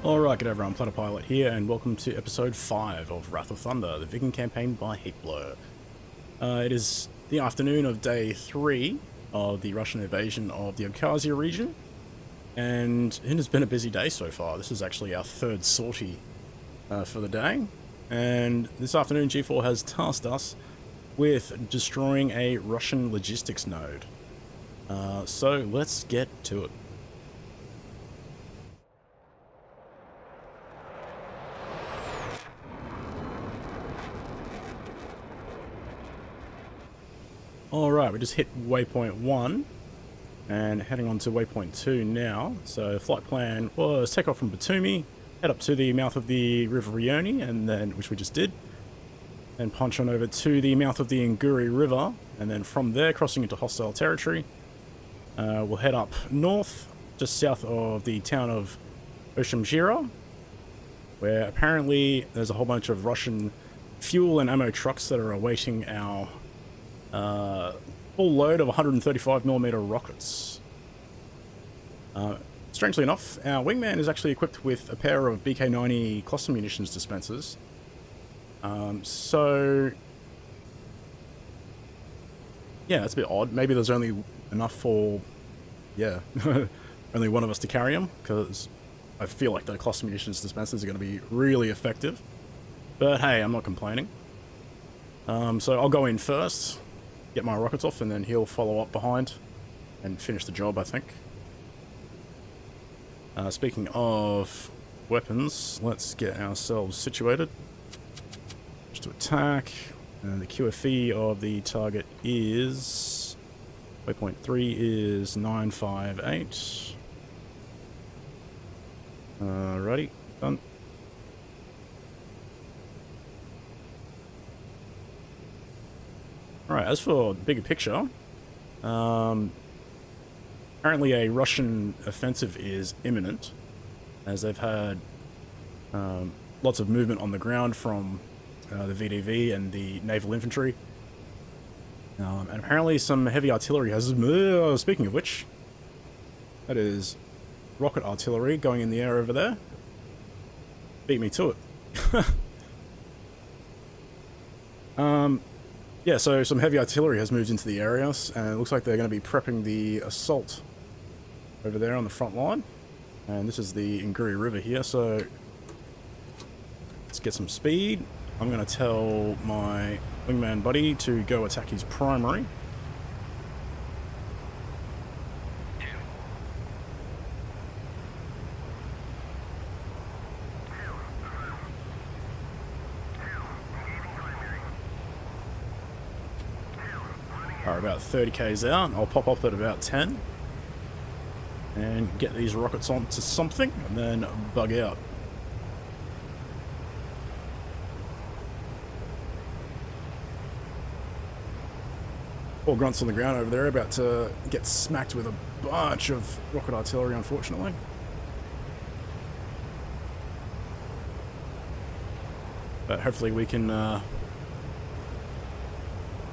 Alright, good everyone, Platypilot here, and welcome to episode 5 of Wrath of Thunder, the Viggen campaign by Heatblur. It is the afternoon of day 3 of the Russian invasion of the Abkhazia region, and it has been a busy day so far. This is actually our third sortie for the day, and this afternoon G4 has tasked us with destroying a Russian logistics node. So let's get to it. Alright, we just hit waypoint 1 and heading on to waypoint 2 now. So flight plan was take off from Batumi, head up to the mouth of the River Rioni, and then, which we just did, and punch on over to the mouth of the Nguri River, and then from there crossing into hostile territory. We'll head up north, just south of the town of Oshamjira, where apparently there's a whole bunch of Russian fuel and ammo trucks that are awaiting our full load of 135mm rockets. Strangely enough, our wingman is actually equipped with a pair of BK-90 cluster munitions dispensers. So yeah, that's a bit odd. Maybe there's only enough for, yeah, only one of us to carry them, because I feel like the cluster munitions dispensers are going to be really effective. But hey, I'm not complaining. So I'll go in first, get my rockets off, and then he'll follow up behind and finish the job, I think. Speaking of weapons, let's get ourselves situated just to attack. And the QFE of the target is waypoint 3 is 958. Alrighty, done. Alright, as for the bigger picture, apparently a Russian offensive is imminent, as they've had lots of movement on the ground from the VDV and the naval infantry. And apparently some heavy artillery has... speaking of which, that is rocket artillery going in the air over there. Beat me to it. Yeah, so some heavy artillery has moved into the area, and it looks like they're going to be prepping the assault over there on the front line. And this is the Nguri River here, so let's get some speed. I'm going to tell my wingman buddy to go attack his primary. Alright, about 30 k's out. I'll pop up at about 10 and get these rockets onto something and then bug out. Poor grunts on the ground over there, about to get smacked with a bunch of rocket artillery, unfortunately. But hopefully we can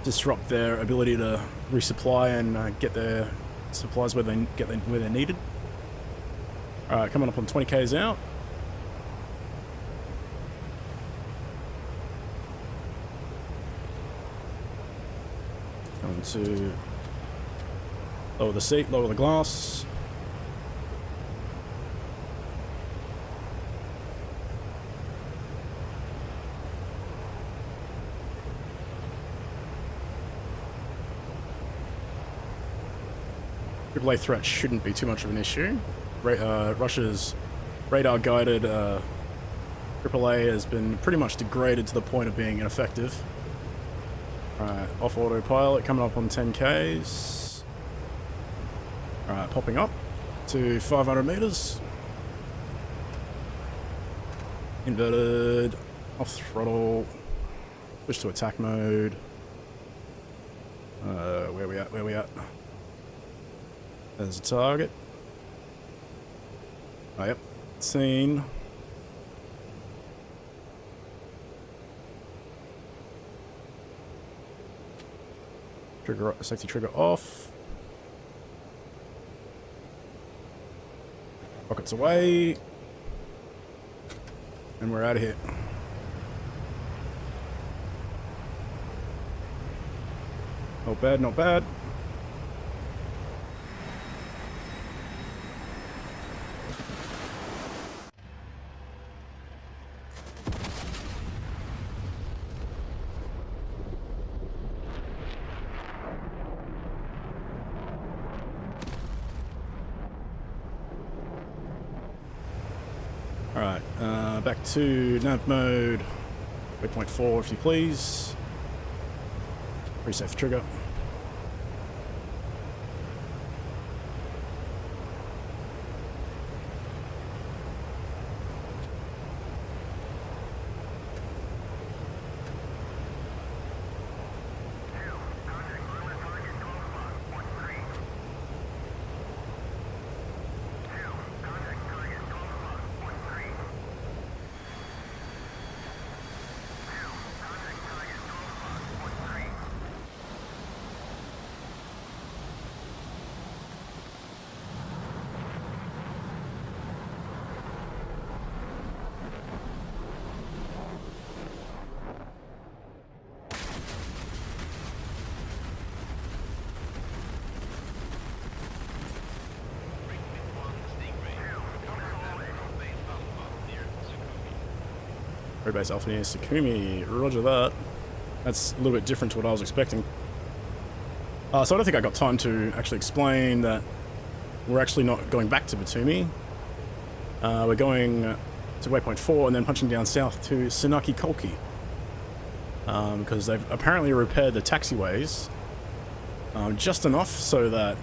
disrupt their ability to resupply and get their supplies where they're needed. Alright, coming up on 20 k's out. Going to lower the seat, lower the glass. AAA threat shouldn't be too much of an issue. Russia's radar-guided AAA has been pretty much degraded to the point of being ineffective. Alright, off autopilot, coming up on 10 k's. Alright, popping up to 500 meters. Inverted, off throttle, switch to attack mode. Where we at? There's a target. Oh, yep. Seen. Trigger, safety trigger off. Rockets away. And we're out of here. Not bad, not bad. Alright, back to nav mode. Waypoint 4, if you please. Pretty safe trigger. Base Alpha near Sakumi, roger that. That's a little bit different to what I was expecting. So I don't think I got time to actually explain that we're actually not going back to Batumi. We're going to Waypoint 4 and then punching down south to Tsunaki Kolki. Because they've apparently repaired the taxiways just enough so that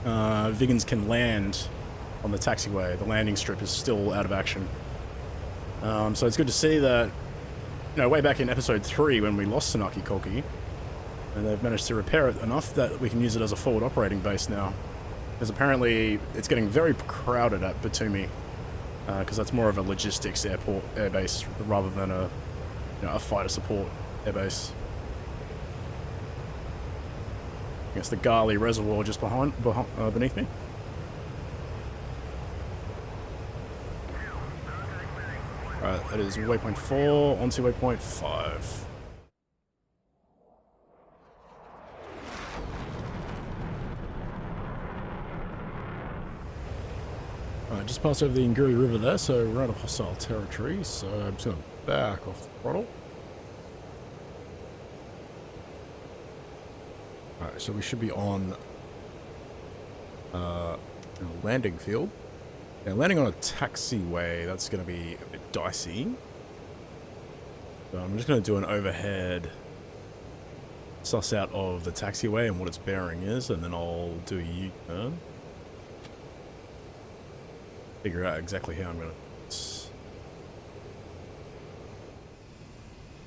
Viggens can land on the taxiway. The landing strip is still out of action. So it's good to see that, you know, way back in episode 3 when we lost Tsunaki Kolki, and they've managed to repair it enough that we can use it as a forward operating base now. Because apparently it's getting very crowded at Batumi, because that's more of a logistics airbase rather than a, you know, a fighter support airbase. I guess the Gali Reservoir just beneath me. Alright, that is waypoint 4 onto waypoint 5. Alright, just passed over the Nguri River there, so we're out of hostile territory, so I'm just going to back off the throttle. Alright, so we should be on a landing field. Yeah, landing on a taxiway, that's going to be a bit dicey. So I'm just going to do an overhead suss out of the taxiway and what its bearing is, and then I'll do a U-turn. Figure out exactly how I'm going to...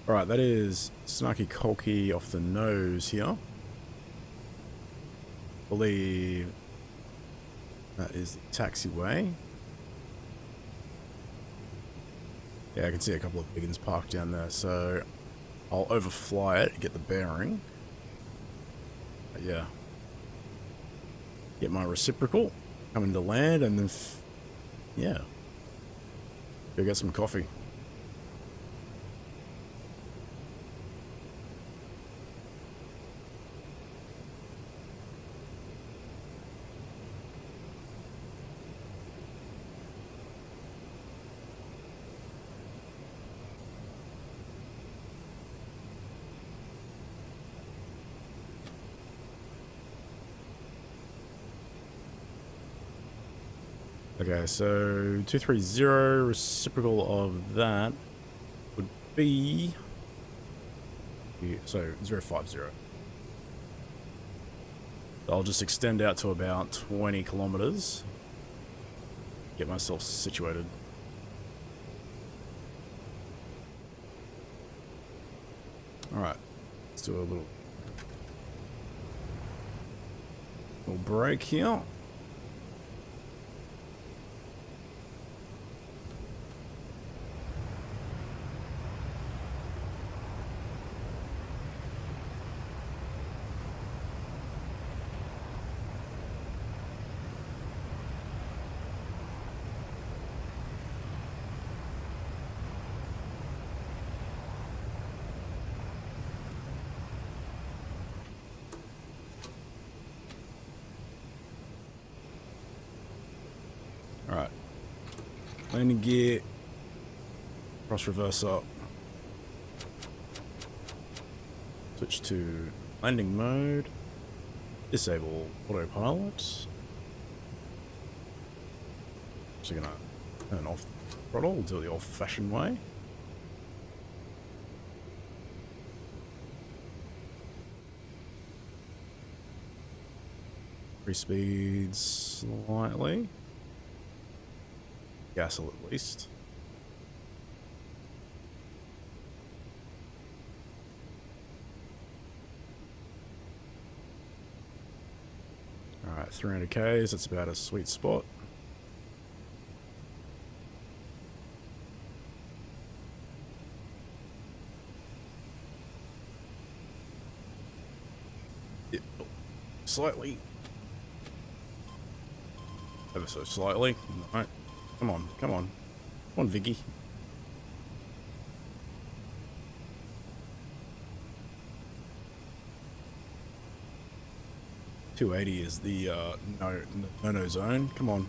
Alright, that is Tsunaki Kolki off the nose here. I believe that is the taxiway. Yeah, I can see a couple of Viggens parked down there, so I'll overfly it, get the bearing. But yeah. Get my reciprocal, come into land, and then, yeah. Go get some coffee. Okay, so 230 reciprocal of that would be, so 050. I'll just extend out to about 20 kilometers, get myself situated. Alright, let's do a little break here. Alright. Landing gear. Cross reverse up. Switch to landing mode. Disable autopilot. So gonna turn off the throttle. We'll do it the old-fashioned way. Increase speeds slightly. Gasol at least. Alright, 300 Ks, that's about a sweet spot. Yep. Slightly. Ever so slightly. Alright. Come on, come on. Come on, Viggy. .280 is the no zone. Come on.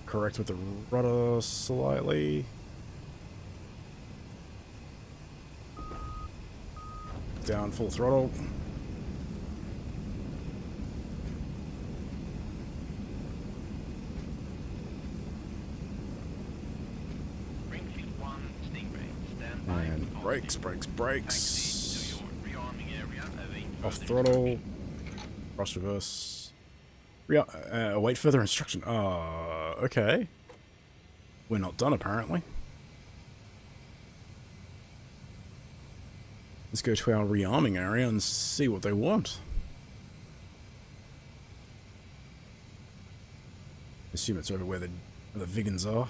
Correct with the rudder slightly. Down full throttle. And brakes, brakes, brakes. Off throttle. Cross reverse. Await further instruction. Okay. We're not done, apparently. Let's go to our rearming area and see what they want. Assume it's over where the Viggens are.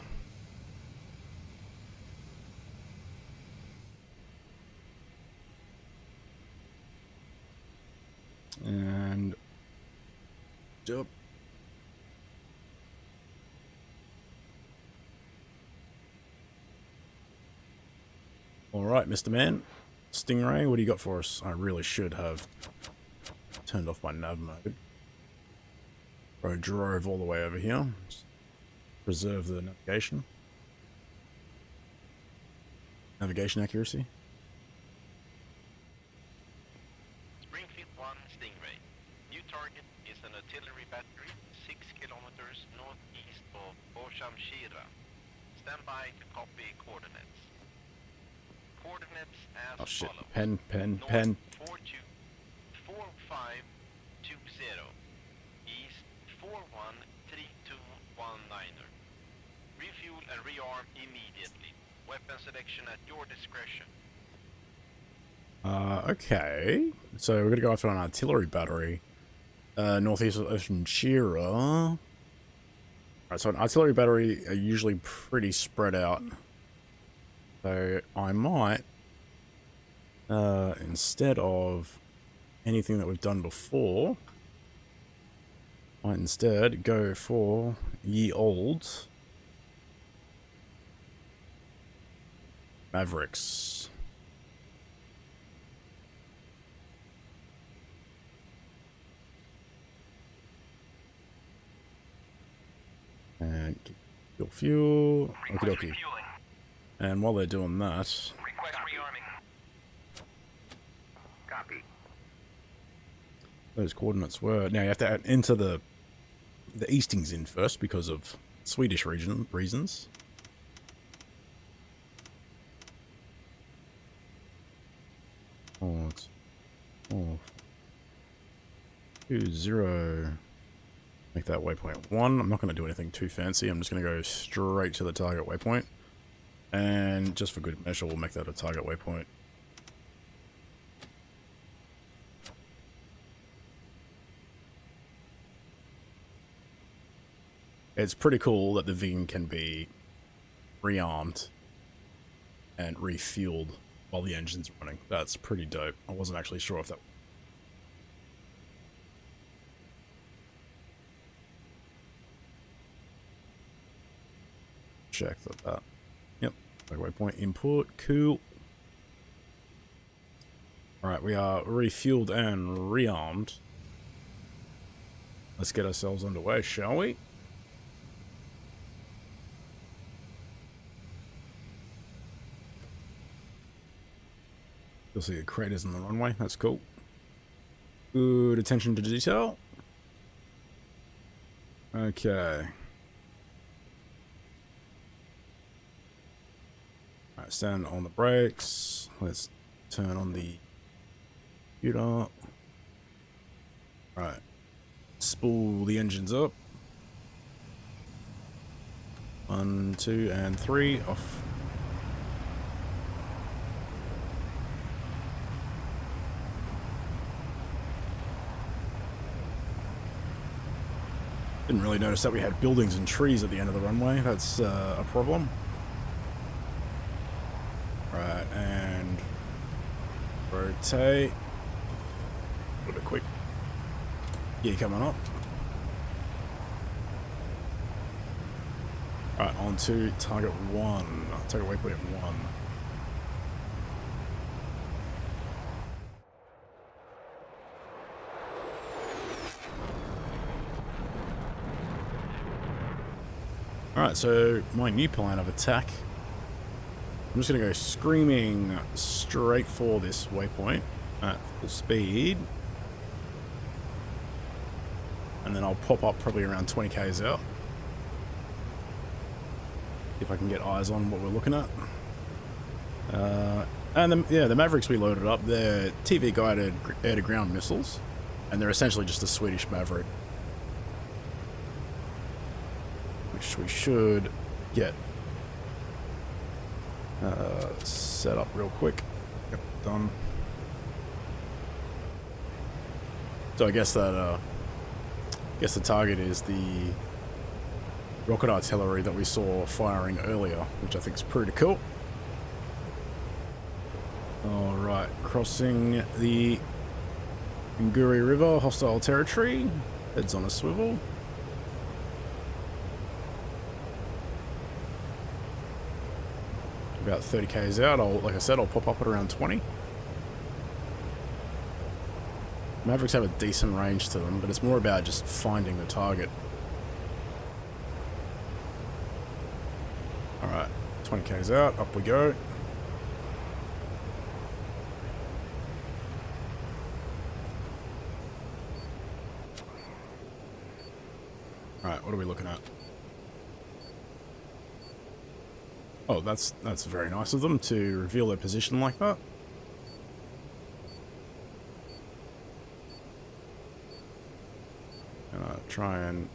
And... Jump. Alright, Mr. Man. Stingray, what do you got for us? I really should have turned off my nav mode. I drove all the way over here. Just preserve the navigation. Navigation accuracy. Springfield 1 Stingray. New target is an artillery battery 6 kilometers northeast of Oshamshira. Stand by to copy coordinates. Coordinates as Oh shit. follows. Pen. North 424520. East 413219. Refuel and rearm immediately. Weapon selection at your discretion. Okay. So we're gonna go after an artillery battery. Northeast of Oshamshira. Alright, so an artillery battery are usually pretty spread out. So I might, instead of anything that we've done before, might instead go for ye old Mavericks. And your fuel. Okie dokie. And while they're doing that, Request rearming. Copy. those coordinates were... Now you have to enter the Eastings in first because of Swedish reasons. Oh, it's 20. Make that waypoint 1. I'm not going to do anything too fancy. I'm just going to go straight to the target waypoint. And just for good measure, we'll make that a target waypoint. It's pretty cool that the Viggen can be rearmed and refueled while the engine's running. That's pretty dope. I wasn't actually sure if that... Check that. Yep. Waypoint input. Cool. Alright, we are refueled and rearmed. Let's get ourselves underway, shall we? You'll see the craters on the runway. That's cool. Good attention to detail. Okay. Alright, stand on the brakes. Let's turn on the computer. Right. Spool the engines up. 1, 2, and 3. Off. Didn't really notice that we had buildings and trees at the end of the runway. That's a problem. Right, and rotate. A little bit quick. Yeah, coming up. Right, on to target 1. Target waypoint 1. Alright, so my new plan of attack. I'm just going to go screaming straight for this waypoint at full speed. And then I'll pop up probably around 20 k's out. If I can get eyes on what we're looking at. And then, yeah, the Mavericks we loaded up, they're TV guided air-to-ground missiles. And they're essentially just a Swedish Maverick. Which we should get set up real quick. Yep, done. So I guess that the target is the rocket artillery that we saw firing earlier, which I think is pretty cool. All right, crossing the Gday River, hostile territory. Heads on a swivel. About 30 k's out. Like I said, I'll pop up at around 20. Mavericks have a decent range to them, but it's more about just finding the target. Alright, 20 k's out, up we go. Alright, what are we looking at? Oh, that's very nice of them to reveal their position like that. Try and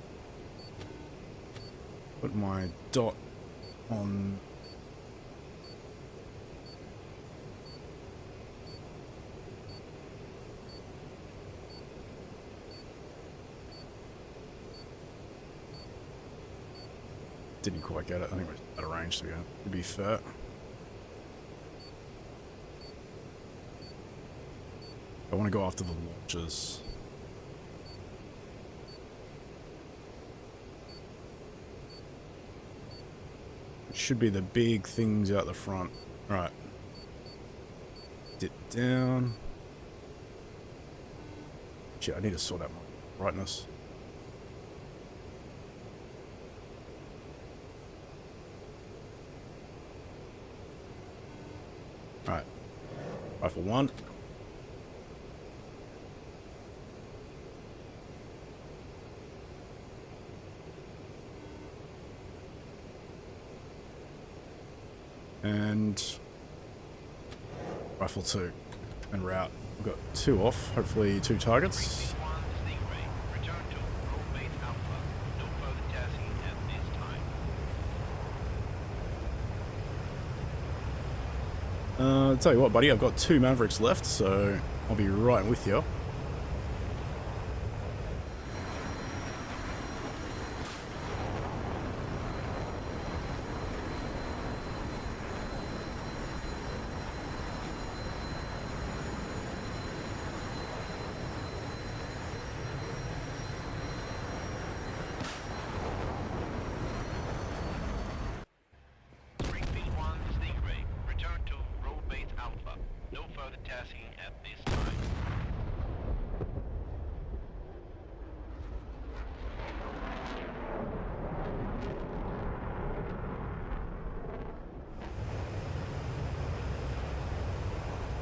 put my dot on. Didn't quite get it. I think it was out of range to be fair. I want to go after the launchers. It should be the big things out the front. Right. Dip down. Shit, I need to sort out my brightness. Alright. Rifle 1. And rifle 2 and route. We've got 2 off, hopefully 2 targets. I'll tell you what, buddy, I've got 2 Mavericks left, so I'll be right with you.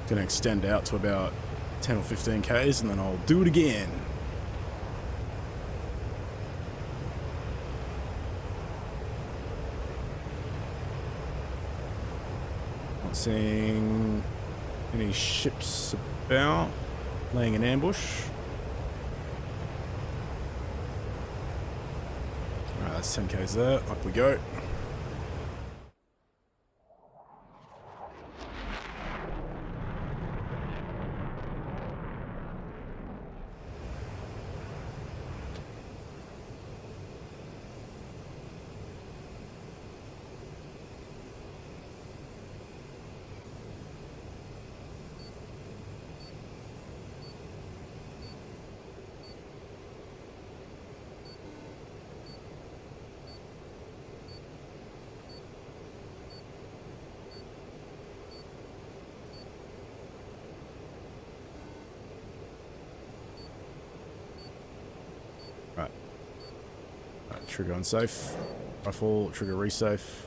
Gonna extend out to about 10 or 15 Ks and then I'll do it again. Not seeing any ships about, laying an ambush. Alright, that's 10 Ks there, up we go. Trigger unsafe. Rifle, trigger resafe.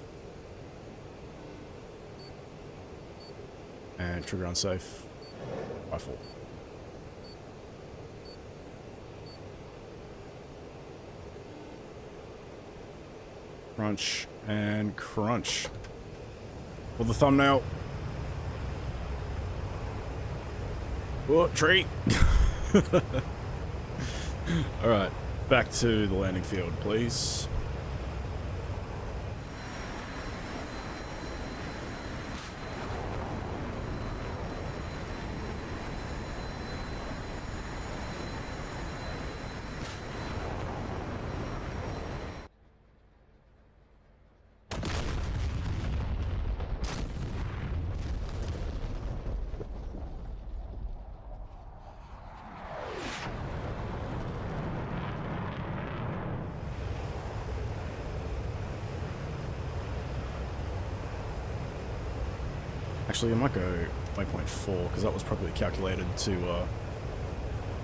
And trigger unsafe. Rifle. Crunch and crunch. For the thumbnail. Oh, tree. Alright. Back to the landing field, please. Actually, I might go waypoint 4, because that was probably calculated to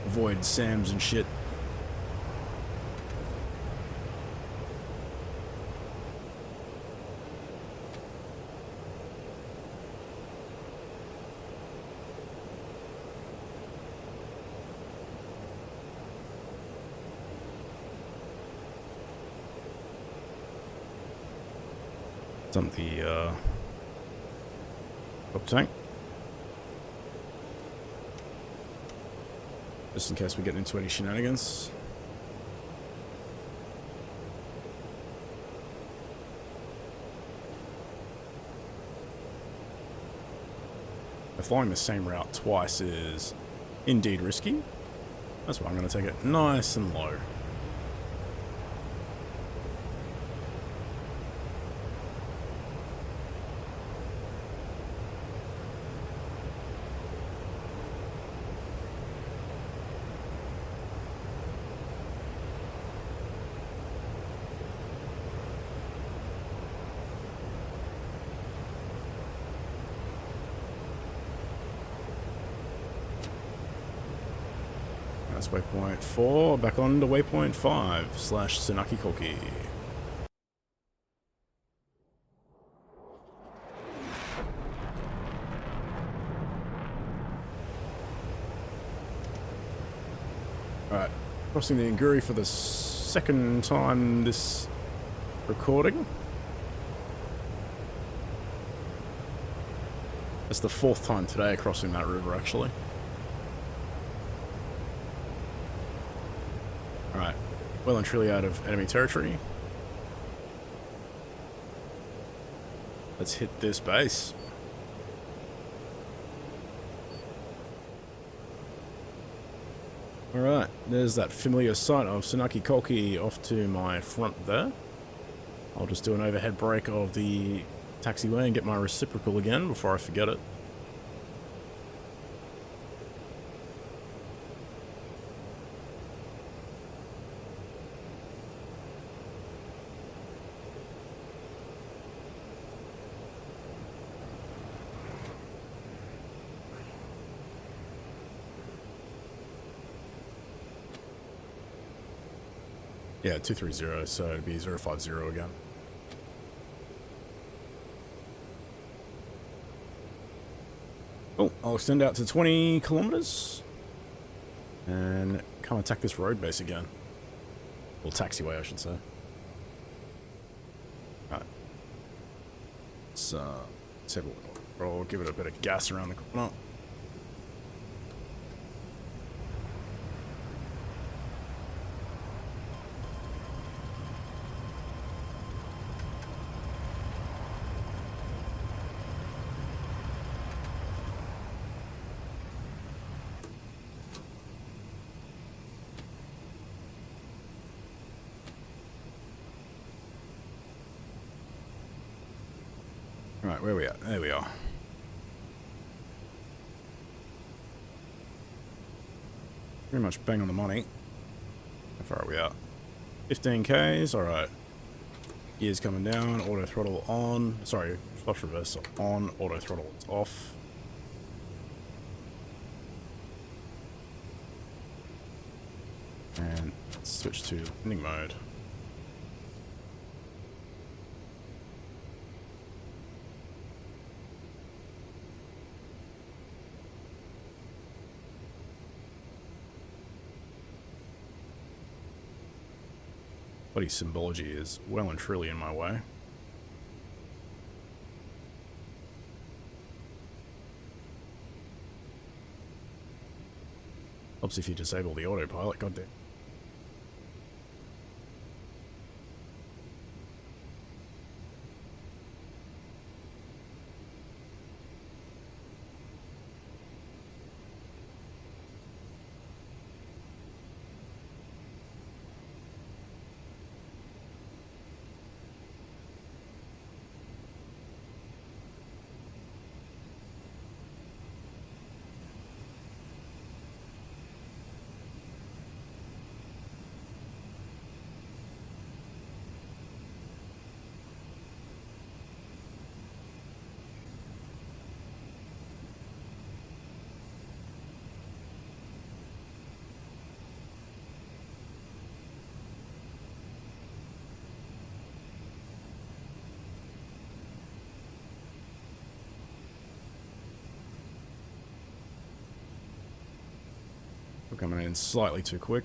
avoid SAMs and shit. Dump the up tank. Just in case we get into any shenanigans. Flying the same route twice is indeed risky. That's why I'm going to take it nice and low. That's waypoint 4, back on to waypoint 5 / Senaki Koki. Alright, crossing the Nguri for the second time this recording. It's the 4th time today crossing that river, actually. Alright, well and truly out of enemy territory. Let's hit this base. Alright, there's that familiar sight of Senaki Koki off to my front there. I'll just do an overhead brake of the taxiway and get my reciprocal again before I forget it. Yeah, 230, so it'd be 050 again. Oh, I'll extend out to 20 kilometers and come attack this road base again. Or taxiway, I should say. Alright. Let's have a look. I'll give it a bit of gas around the corner. Right, where are we at? There we are. Pretty much bang on the money. How far are we at? 15 Ks, alright. Gears coming down, auto throttle on. Sorry, flush reverse on, auto throttle is off. And switch to landing mode. Bloody symbology is well and truly in my way. Helps if you disable the autopilot, goddamn. We're coming in slightly too quick.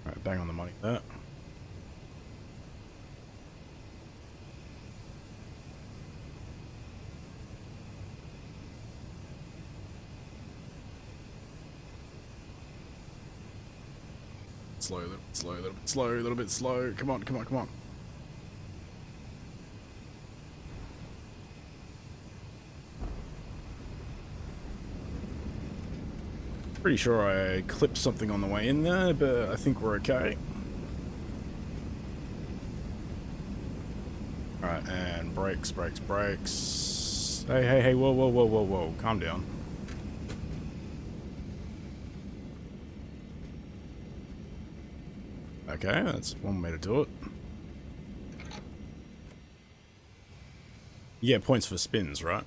Alright, bang on the money there. Slow, a little bit slow, a little bit slow, a little bit slow. Come on, come on, come on. Pretty sure I clipped something on the way in there, but I think we're okay. Alright, and brakes, brakes, brakes. Hey, hey, hey, whoa, whoa, whoa, whoa, whoa. Calm down. Okay, that's one way to do it. Yeah, points for spins, right?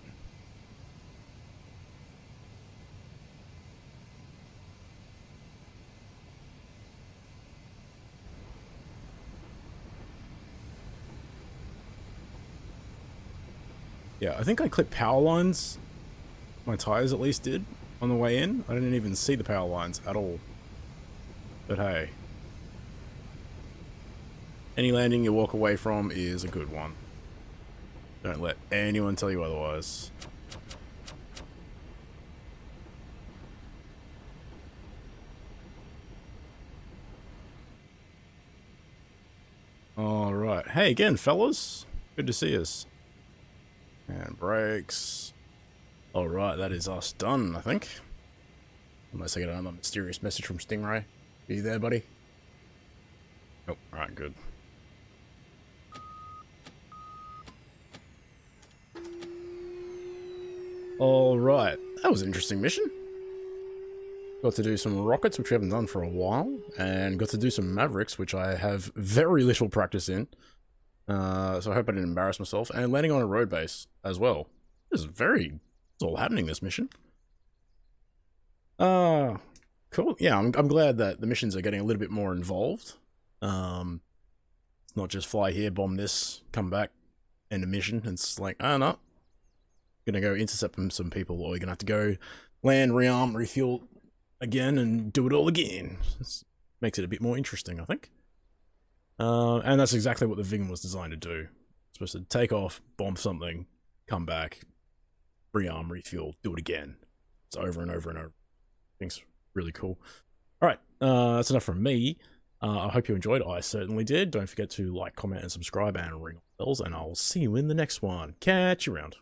Yeah, I think I clipped power lines. My tires at least did on the way in. I didn't even see the power lines at all. But hey. Any landing you walk away from is a good one. Don't let anyone tell you otherwise. Alright. Hey again, fellas. Good to see us. And brakes. Alright, that is us done, I think. Unless I get another mysterious message from Stingray. Are you there, buddy? Oh, alright, good. Alright, that was an interesting mission. Got to do some rockets, which we haven't done for a while, and got to do some Mavericks, which I have very little practice in. So I hope I didn't embarrass myself, and landing on a road base as well. It's all happening this mission. Cool. Yeah, I'm glad that the missions are getting a little bit more involved. It's not just fly here, bomb this, come back, end a mission. It's like, no, gonna go intercept some people, or you're gonna have to go land, rearm, refuel again, and do it all again. This makes it a bit more interesting, I think. And that's exactly what the Viggen was designed to do. It's supposed to take off, bomb something, come back, rearm, refuel, do it again. It's over and over and over. I think it's really cool. All right, that's enough from me. I hope you enjoyed. I certainly did. Don't forget to like, comment, and subscribe, and ring all bells, and I'll see you in the next one. Catch you around.